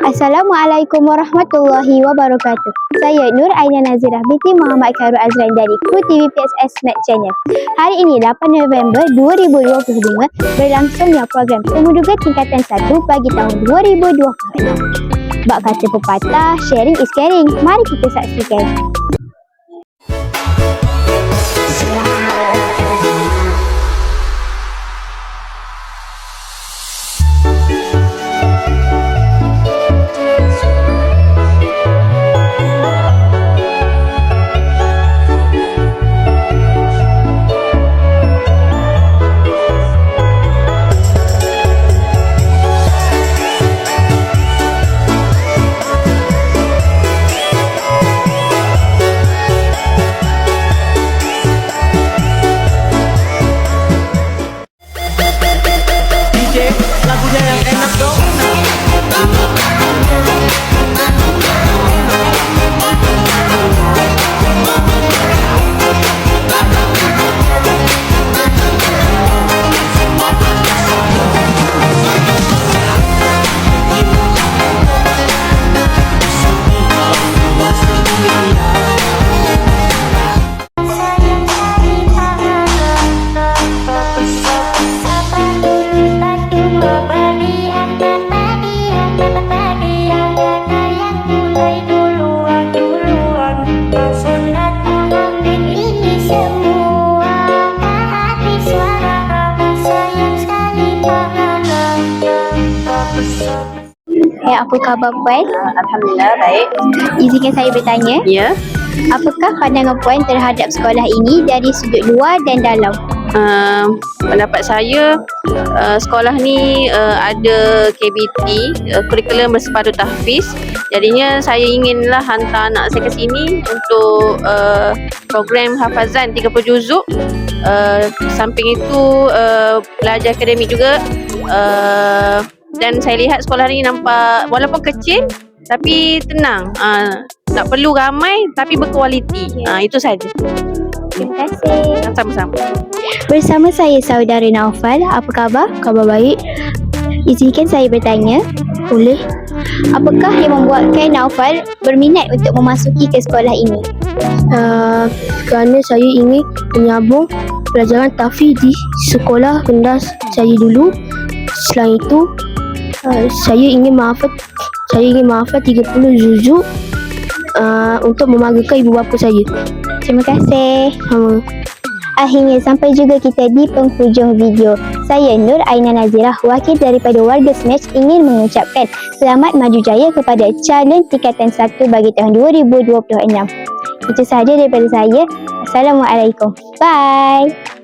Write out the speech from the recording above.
Assalamualaikum warahmatullahi wabarakatuh. Saya Nur Aina Nazirah binti Muhammad Khairul Azran dari Kru TVPSS Snack Channel. Hari ini 8 November 2025 berlangsungnya program Pemuda Tingkatan 1 bagi tahun 2026. Bak kata pepatah, sharing is caring. Mari kita saksikan. Lagunya yang enak dong. Apa khabar Puan? Alhamdulillah, baik. Izinkan saya bertanya, Ya. apakah pandangan Puan terhadap sekolah ini dari sudut luar dan dalam? Pendapat saya, sekolah ni ada KBT, kurikulum bersepadu tahfiz. Jadinya saya inginlah hantar anak saya ke sini untuk program hafazan 30 juzuk. Samping itu belajar akademik juga. Dan saya lihat sekolah ni nampak walaupun kecil tapi tenang. Tak perlu ramai tapi berkualiti. Itu saja. Terima kasih. Sama-sama. Bersama saya saudara Naufal. Apa khabar? Khabar baik. Izinkan saya bertanya. Boleh. Apakah yang membuatkan Naufal berminat untuk memasuki ke sekolah ini? Kerana saya ingin menyambung pelajaran tahfiz di sekolah rendah saya dulu. Selain itu, saya ingin menghafal 30 juzuk untuk membanggakan ibu bapa saya. Terima kasih. Akhirnya sampai juga kita di penghujung video. Saya Nur Aina Nazirah, wakil daripada warga Snatch, ingin mengucapkan selamat maju jaya kepada calon tingkatan 1 bagi tahun 2026. Itu sahaja daripada saya. Assalamualaikum. Bye.